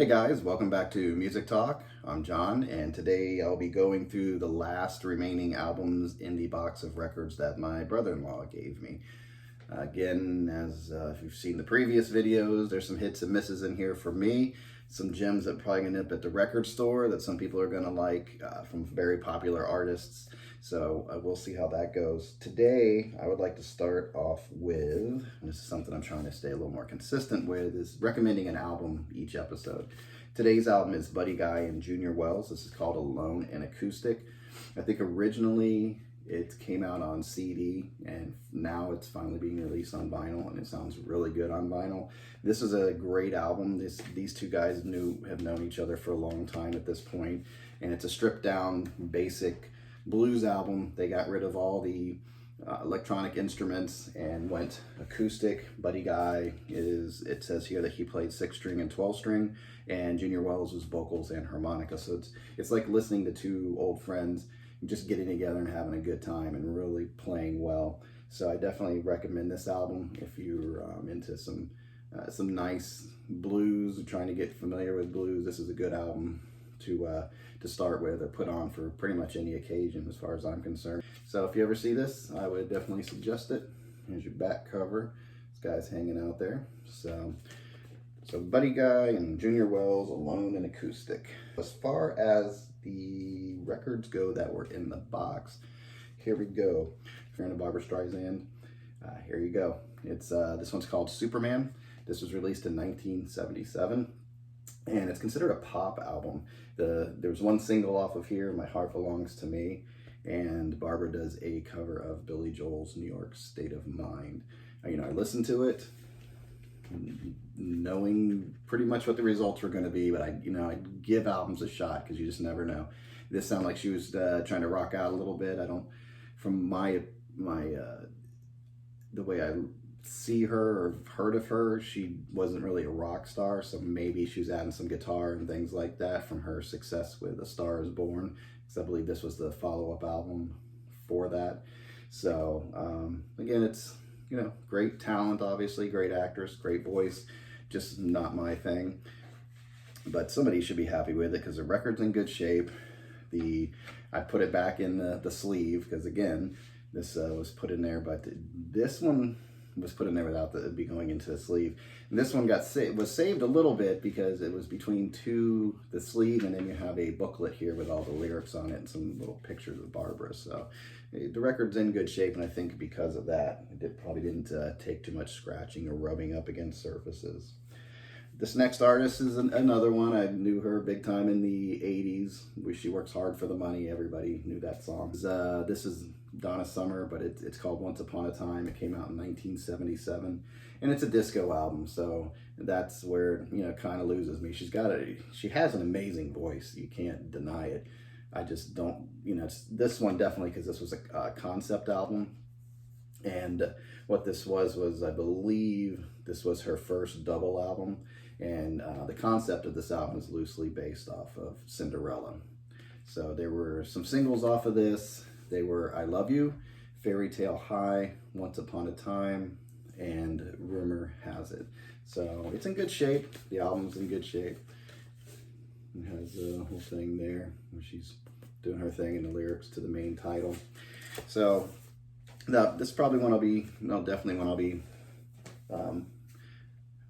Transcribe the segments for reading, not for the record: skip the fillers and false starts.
guys, welcome back to Music Talk. I'm John, and today I'll be going through the last remaining albums in the box of records that my brother-in-law gave me. Again, as if you've seen the previous videos, there's some hits and misses in here for me. Some gems that probably end up at the record store that some people are going to like from very popular artists. So we'll see how that goes. Today, I would like to start off with, and this is something I'm trying to stay a little more consistent with, is recommending an album each episode. Today's album is Buddy Guy and Junior Wells. This is called Alone and Acoustic. I think originally it came out on CD, and now it's finally being released on vinyl, and it sounds really good on vinyl. This is a great album. These two guys have known each other for a long time at this point, and it's a stripped down, basic blues album. They got rid of all the electronic instruments and went acoustic. Buddy Guy it says here that he played 6-string and 12-string, and Junior Wells was vocals and harmonica. So it's like listening to two old friends just getting together and having a good time and really playing well. So I definitely recommend this album if you're into some nice blues, trying to get familiar with blues. This is a good album to start with or put on for pretty much any occasion as far as I'm concerned. So if you ever see this, I would definitely suggest it. Here's your back cover. This guy's hanging out there. So Buddy Guy and Junior Wells, Alone and Acoustic. As far as the records go that were in the box, here we go. If you're into Barbra Streisand, here you go. It's this one's called Superman. This was released in 1977, and it's considered a pop album. There's one single off of here, My Heart Belongs to Me, and Barbara does a cover of Billy Joel's New York State of Mind. I listened to it knowing pretty much what the results were going to be, but I give albums a shot because you just never know. This sounded like she was trying to rock out a little bit. From the way I see her or heard of her, she wasn't really a rock star, so maybe she was adding some guitar and things like that from her success with A Star Is Born, because I believe this was the follow-up album for that. So again, it's great talent, obviously, great actress, great voice, just not my thing. But somebody should be happy with it because the record's in good shape. I put it back in the sleeve because, again, this was put in there, but this one was put in there without be going into the sleeve. And this one was saved a little bit because it was between the sleeve, and then you have a booklet here with all the lyrics on it and some little pictures of Barbara. So the record's in good shape, and I think because of that, it probably didn't take too much scratching or rubbing up against surfaces. This next artist is another one. I knew her big time in the 80s. She Works Hard for the Money. Everybody knew that song. This is Donna Summer, but it's called Once Upon a Time. It came out in 1977, and it's a disco album, so that's where it kind of loses me. She has an amazing voice. You can't deny it. I just don't, it's this one definitely, because this was a concept album, and what this was I believe this was her first double album, and the concept of this album is loosely based off of Cinderella. So there were some singles off of this. They were I Love You, Fairy Tale High, Once Upon a Time, and Rumor Has It. So it's in good shape. The album's in good shape. It has a whole thing there where she's doing her thing and the lyrics to the main title. So this is probably one definitely one I'll be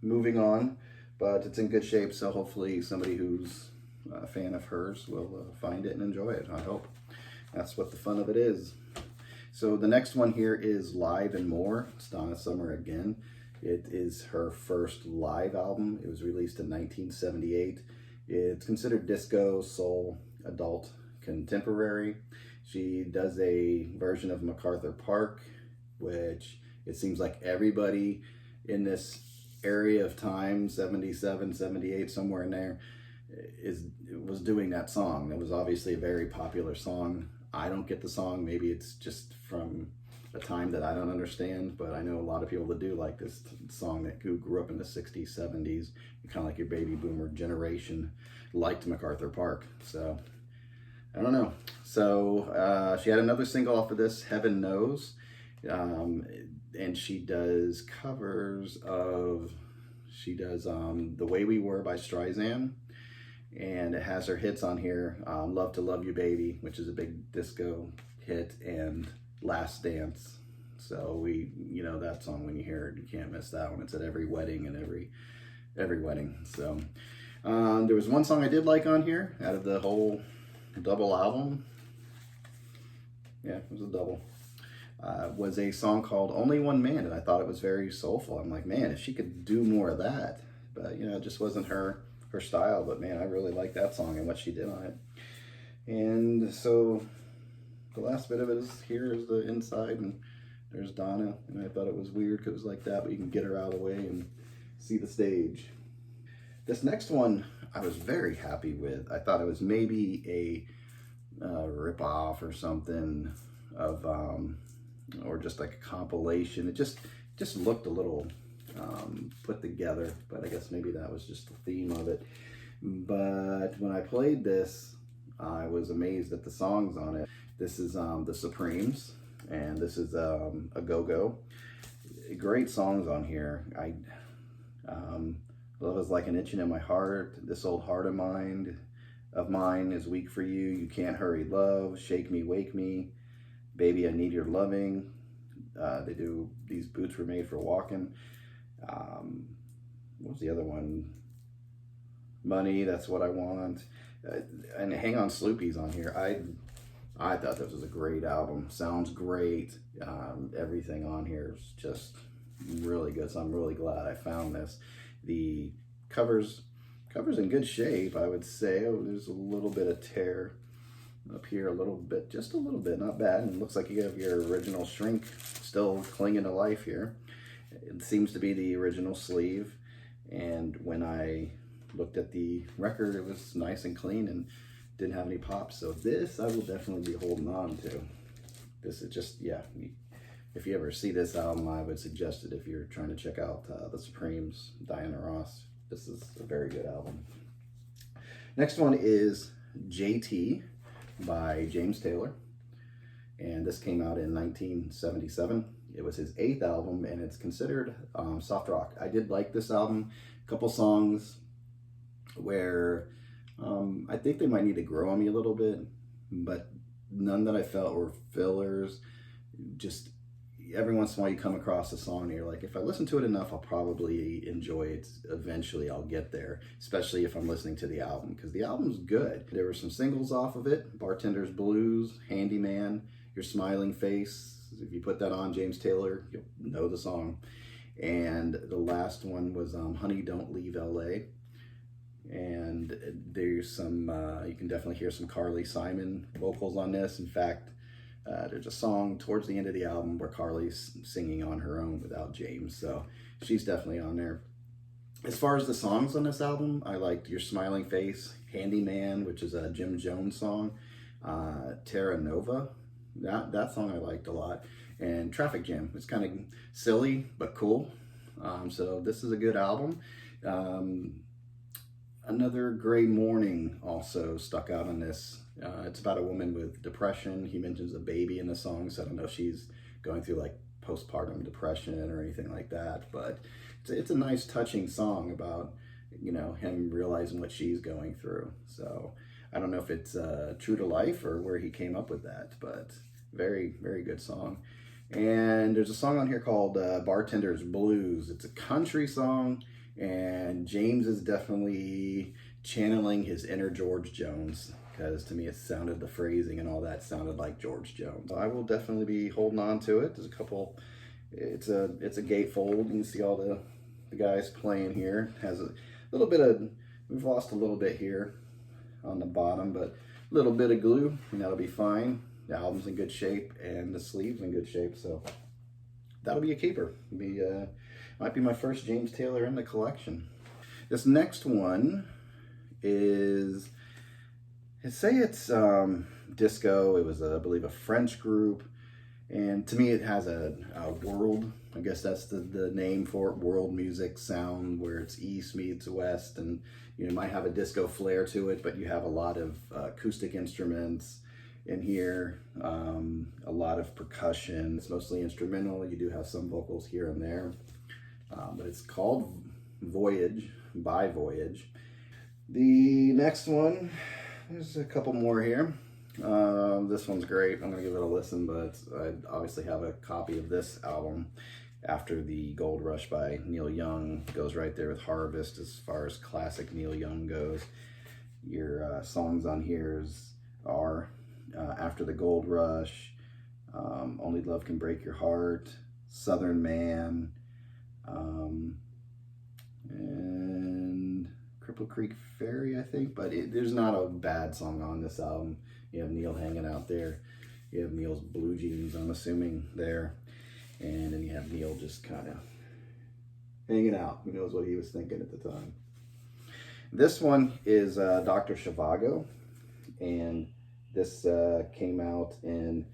moving on, but it's in good shape. So hopefully somebody who's a fan of hers will find it and enjoy it, I hope. That's what the fun of it is. So the next one here is Live and More. It's Donna Summer again. It is her first live album. It was released in 1978. It's considered disco, soul, adult, contemporary. She does a version of MacArthur Park, which it seems like everybody in this area of time, 77, 78, somewhere in there, was doing that song. It was obviously a very popular song. I don't get the song. Maybe it's just from a time that I don't understand, but I know a lot of people that do like this song that grew up in the 60s, 70s, kind of like your baby boomer generation liked MacArthur Park. So I don't know. So she had another single off of this, Heaven Knows, and she does covers of, The Way We Were by Streisand, and it has her hits on here. Love to Love You Baby, which is a big disco hit, and Last Dance. So that song, when you hear it, you can't miss that one. It's at every wedding and every wedding. So there was one song I did like on here out of the whole double album. Yeah, it was a double. Was a song called Only One Man, and I thought it was very soulful. I'm like, man, if she could do more of that. But it just wasn't her style. But man, I really like that song and what she did on it. And so the last bit of it is here is the inside, and there's Donna, and I thought it was weird because it was like that, but you can get her out of the way and see the stage. This next one I was very happy with. I thought it was maybe a rip-off or something of, or just like a compilation. It just looked a little put together, but I guess maybe that was just the theme of it. But when I played this, I was amazed at the songs on it. This is the Supremes, and this is a Go-Go. Great songs on here. Love is like an itching in my heart. This old heart of mine is weak for you. You can't hurry love. Shake me, wake me. Baby, I need your loving. They do These Boots Were Made for Walking. What was the other one? Money, That's What I Want. And Hang On Sloopy's on here. I thought this was a great album. Sounds great. Everything on here is just really good. So I'm really glad I found this. The cover's in good shape, I would say. Oh, there's a little bit of tear up here, a little bit, just a little bit, not bad. And it looks like you have your original shrink still clinging to life here. It seems to be the original sleeve. And when I looked at the record, it was nice and clean and didn't have any pops. So this I will definitely be holding on to. This is just, yeah, if you ever see this album, I would suggest it if you're trying to check out the Supremes, Diana Ross. This is a very good album. Next one is JT by James Taylor, and this came out in 1977. It was his 8th album, and it's considered soft rock. I did like this album. A couple songs where I think they might need to grow on me a little bit, but none that I felt were fillers. Just every once in a while you come across a song and you're like, if I listen to it enough, I'll probably enjoy it. Eventually I'll get there, especially if I'm listening to the album, because the album's good. There were some singles off of it: Bartender's Blues, Handyman, Your Smiling Face. If you put that on James Taylor, you'll know the song. And the last one was Honey Don't Leave LA. And there's some, you can definitely hear some Carly Simon vocals on this. In fact, there's a song towards the end of the album where Carly's singing on her own without James, so she's definitely on there. As far as the songs on this album, I liked Your Smiling Face, Handyman, which is a Jim Jones song, Terra Nova, that song I liked a lot, and Traffic Jam. It's kind of silly but cool. So this is a good album. Another Gray Morning also stuck out on this. It's about a woman with depression. He mentions a baby in the song, so I don't know if she's going through like postpartum depression or anything like that, but it's a nice touching song about, him realizing what she's going through. So I don't know if it's true to life or where he came up with that, but very, very good song. And there's a song on here called Bartender's Blues. It's a country song, and James is definitely channeling his inner George Jones, because to me it sounded, the phrasing and all that sounded like George Jones. I will definitely be holding on to it. There's a couple, it's a gatefold. You can see all the guys playing here. It has a little bit of, we've lost a little bit here on the bottom, but a little bit of glue and that'll be fine. The album's in good shape and the sleeve's in good shape, so that'll be a keeper. Might be my first James Taylor in the collection. This next one is, say it's disco. It was, I believe, a French group, and to me it has a world, I guess that's the name for it, world music sound, where it's East meets West, and it might have a disco flair to it, but you have a lot of acoustic instruments in here, a lot of percussion. It's mostly instrumental. You do have some vocals here and there. But it's called Voyage, by Voyage. The next one, there's a couple more here. This one's great. I'm gonna give it a listen, but I obviously have a copy of this album after the Gold Rush by Neil Young. Goes right there with Harvest as far as classic Neil Young goes. Your songs on here are After the Gold Rush, Only Love Can Break Your Heart, Southern Man, and Cripple Creek Ferry, I think. But there's not a bad song on this album. You have Neil hanging out there. You have Neil's blue jeans, I'm assuming, there. And then you have Neil just kind of hanging out. Who knows what he was thinking at the time. This one is Dr. Chivago. And this came out in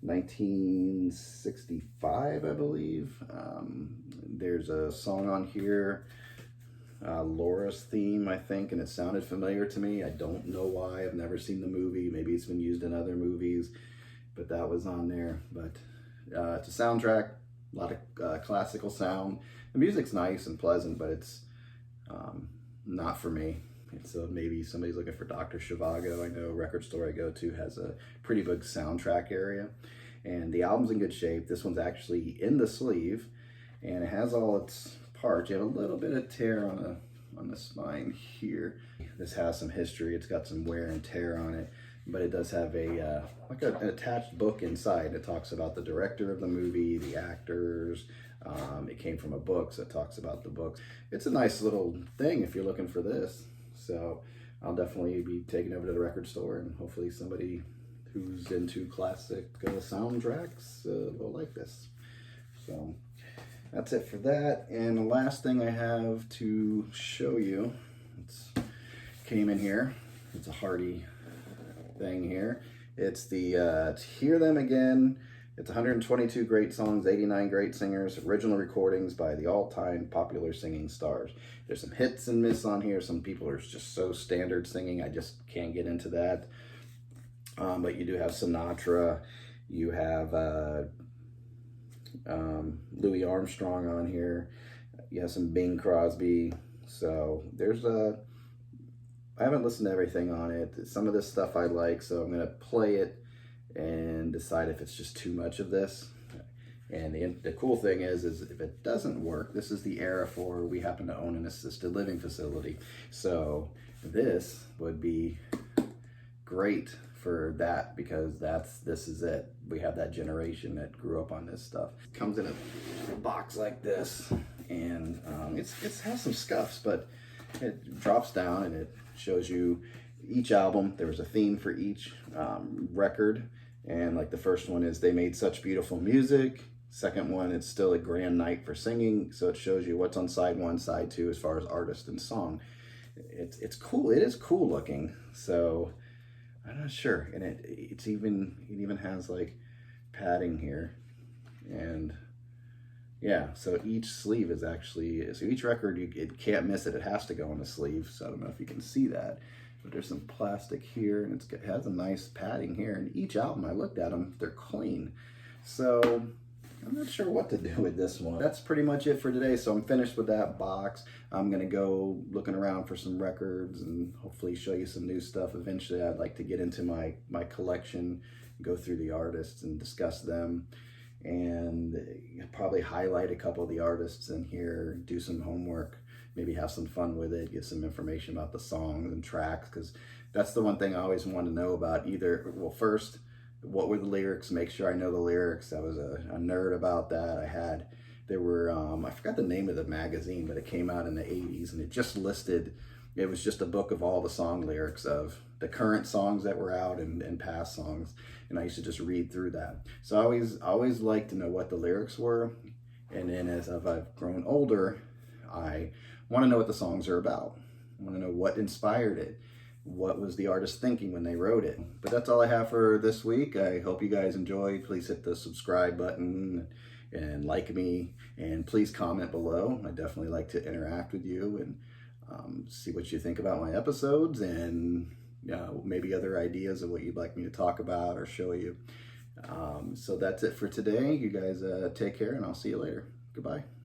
1965, I believe. There's a song on here, Laura's Theme, I think, and it sounded familiar to me. I don't know why. I've never seen the movie. Maybe it's been used in other movies, but that was on there. But it's a soundtrack, a lot of classical sound. The music's nice and pleasant, but it's not for me. So maybe somebody's looking for Dr. Chivago. I know a record store I go to has a pretty big soundtrack area, and the album's in good shape. This one's actually in the sleeve, and it has all its parts. You have a little bit of tear on the spine here. This has some history. It's got some wear and tear on it, but it does have a like an attached book inside. It talks about the director of the movie, the actors. It came from a book, so it talks about the books. It's a nice little thing if you're looking for this. So I'll definitely be taking over to the record store, and hopefully somebody who's into classic soundtracks will like this. So that's it for that. And the last thing I have to show you, came in here. It's a Hardy thing here. It's the Hear Them Again. It's 122 great songs, 89 great singers, original recordings by the all-time popular singing stars. There's some hits and miss on here. Some people are just so standard singing, I just can't get into that. But you do have Sinatra. You have Louis Armstrong on here. You have some Bing Crosby. So there's I haven't listened to everything on it. Some of this stuff I like, so I'm going to play it and decide if it's just too much of this. And the cool thing is if it doesn't work, this is the era for, we happen to own an assisted living facility. So this would be great for that, because this is it. We have that generation that grew up on this stuff. It comes in a box like this, and it has some scuffs, but it drops down and it shows you each album. There was a theme for each record, and like the first one is They Made Such Beautiful Music. Second one, it's Still a Grand Night for Singing, so it shows you what's on side one, side two as far as artist and song. It's cool. It is cool looking. So I'm not sure, and it even has like padding here, and yeah. So each sleeve is actually, so each record it can't miss it. It has to go on the sleeve. So I don't know if you can see that. But there's some plastic here, and it has a nice padding here. And each album, I looked at them, they're clean. So I'm not sure what to do with this one. That's pretty much it for today. So I'm finished with that box. I'm gonna go looking around for some records and hopefully show you some new stuff. Eventually, I'd like to get into my collection, go through the artists and discuss them, and probably highlight a couple of the artists in here, do some homework, maybe have some fun with it, get some information about the songs and tracks, because that's the one thing I always wanted to know about. Either, well, first, what were the lyrics? Make sure I know the lyrics. I was a nerd about that. There were, I forgot the name of the magazine, but it came out in the 80s, and it just listed, it was just a book of all the song lyrics of the current songs that were out and past songs. And I used to just read through that. So I always liked to know what the lyrics were. And then as I've grown older, I want to know what the songs are about. I want to know what inspired it. What was the artist thinking when they wrote it? But that's all I have for this week. I hope you guys enjoy. Please hit the subscribe button and like me, and please comment below. I definitely like to interact with you and see what you think about my episodes, and maybe other ideas of what you'd like me to talk about or show you. So that's it for today. You guys take care, and I'll see you later. Goodbye.